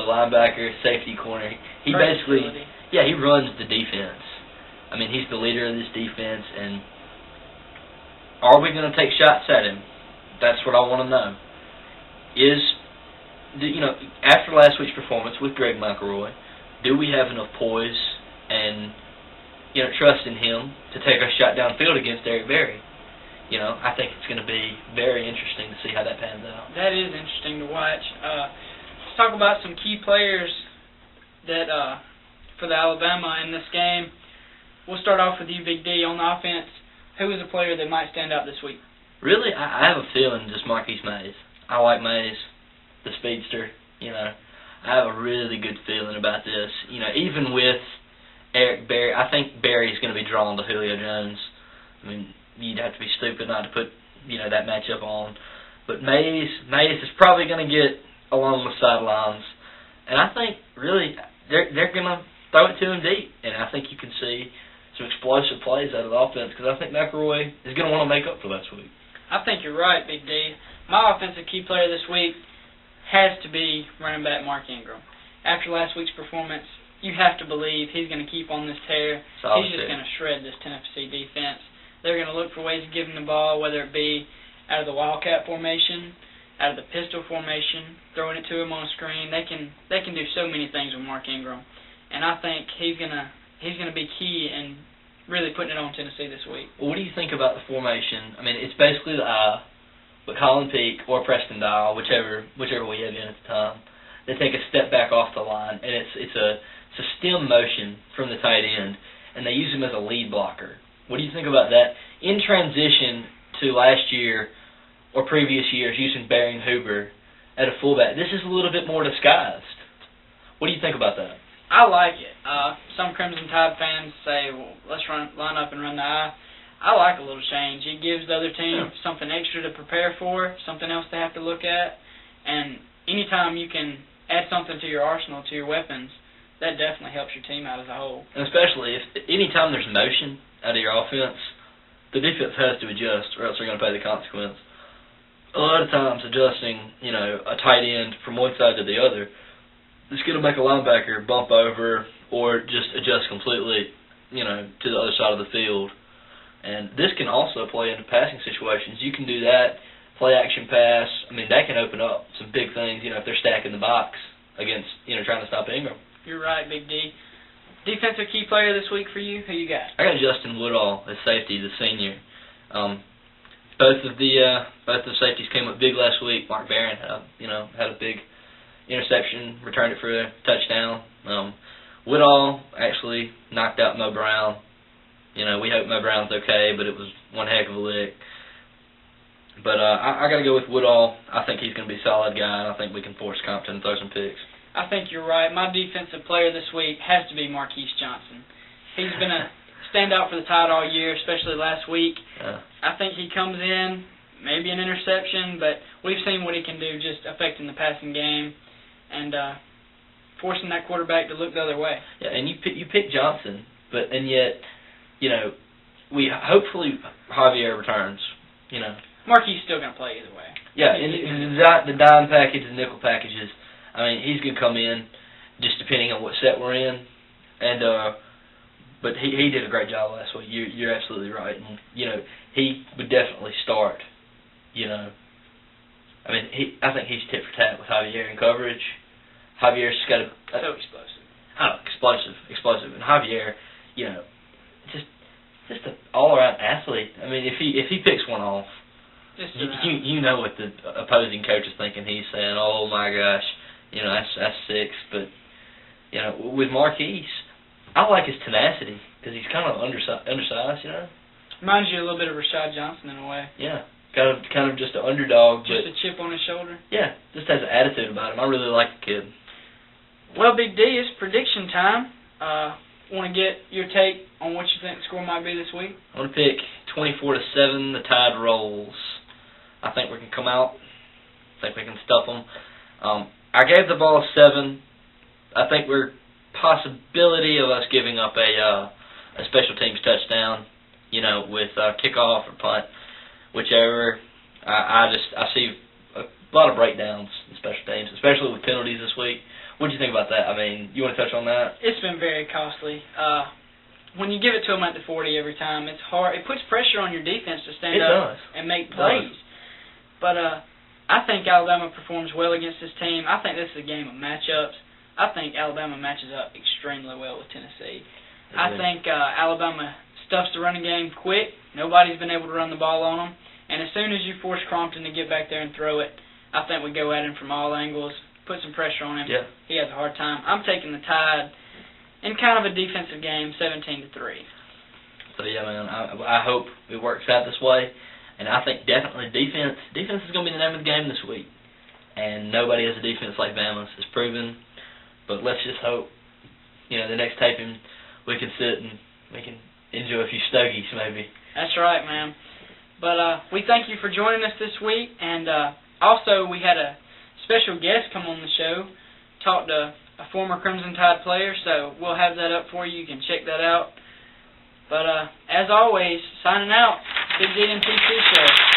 linebacker, safety, corner. He basically, he runs the defense. I mean, he's the leader of this defense, and are we going to take shots at him? That's what I want to know. After last week's performance with Greg McElroy, do we have enough poise and trust in him to take a shot downfield against Eric Berry? I think it's going to be very interesting to see how that pans out. That is interesting to watch. Let's talk about some key players that for the Alabama in this game. We'll start off with you, Big D, on the offense. Who is a player that might stand out this week? Really, I have a feeling just Marquise Mays. I like Mays, the speedster. I have a really good feeling about this. Even with Eric Berry, I think Berry's going to be drawn to Julio Jones. I mean, you'd have to be stupid not to put that matchup on. But Mays is probably going to get along the sidelines, and I think really they're going to throw it to him deep, and I think you can see some explosive plays out of the offense because I think McElroy is going to want to make up for last week. I think you're right, Big D. My offensive key player this week has to be running back Mark Ingram. After last week's performance, you have to believe he's going to keep on this tear. He's just going to shred this Tennessee defense. They're going to look for ways to give him the ball, whether it be out of the Wildcat formation, out of the pistol formation, throwing it to him on a screen. They can do so many things with Mark Ingram, and I think he's going to be key in really putting it on Tennessee this week. Well, what do you think about the formation? I mean, it's basically the I, but Colin Peak or Preston Dial, whichever we have in at the time, they take a step back off the line, and it's a stem motion from the tight end, and they use him as a lead blocker. What do you think about that? In transition to last year or previous years using Barry and Huber at a fullback, this is a little bit more disguised. What do you think about that? I like it. Some Crimson Tide fans say, well, let's line up and run the I. I like a little change. It gives the other team something extra to prepare for, something else to have to look at, and anytime you can add something to your arsenal, to your weapons, that definitely helps your team out as a whole. And especially if anytime there's motion out of your offense, the defense has to adjust or else they're going to pay the consequence. A lot of times adjusting, a tight end from one side to the other, it's going to make a linebacker bump over or just adjust completely, to the other side of the field. And this can also play into passing situations. You can do that, play action pass. I mean, that can open up some big things, if they're stacking the box against, trying to stop Ingram. You're right, Big D. Defensive key player this week for you? Who you got? I got Justin Woodall as safety, the senior. Both the safeties came up big last week. Mark Barron had a big interception, returned it for a touchdown. Woodall actually knocked out Mo Brown. We hope Mo Brown's okay, but it was one heck of a lick. But I got to go with Woodall. I think he's going to be a solid guy, and I think we can force Compton to throw some picks. I think you're right. My defensive player this week has to be Marquise Johnson. He's been a standout for the Tide all year, especially last week. I think he comes in, maybe an interception, but we've seen what he can do just affecting the passing game and forcing that quarterback to look the other way. Yeah, and you pick Johnson, and yet, we hopefully Javier returns. Marquis still going to play either way. Yeah, and the dime package, the nickel packages. I mean, he's going to come in just depending on what set we're in, and but he did a great job last week. You're absolutely right, and he would definitely start. I mean, I think he's tit for tat with Javier in coverage. Javier's got so explosive. Oh, explosive, and Javier, just an all-around athlete. I mean, if he picks one off, you know what the opposing coach is thinking. He's saying, "Oh my gosh, that's six." But with Marquise, I like his tenacity because he's kind of undersized. Reminds you a little bit of Rashad Johnson in a way. Yeah, kind of just an underdog, just a chip on his shoulder. Yeah, just has an attitude about him. I really like the kid. Well, Big D, it's prediction time. Want to get your take on what you think the score might be this week? I want to pick 24-7. The Tide rolls. I think we can come out. I think we can stuff them. I gave the ball a 7. I think we're possibility of us giving up a special teams touchdown. With kickoff or punt, whichever. I see a lot of breakdowns in special teams, especially with penalties this week. What do you think about that? I mean, you want to touch on that? It's been very costly. When you give it to them at the 40 every time, it's hard. It puts pressure on your defense to stand up and make plays. But I think Alabama performs well against this team. I think this is a game of matchups. I think Alabama matches up extremely well with Tennessee. I think Alabama stuffs the running game quick. Nobody's been able to run the ball on them. And as soon as you force Crompton to get back there and throw it, I think we go at him from all angles, put some pressure on him. Yeah. He has a hard time. I'm taking the Tide in kind of a defensive game, 17-3. So, yeah, man, I hope it works out this way. And I think definitely defense is going to be the name of the game this week. And nobody has a defense like Bama's. It's proven. But let's just hope, the next taping we can sit and we can enjoy a few stogies maybe. That's right, man. But we thank you for joining us this week. And also we had a special guest come on the show, talked to a former Crimson Tide player, so we'll have that up for you. You can check that out. But as always, signing out, Big D and T2 Show.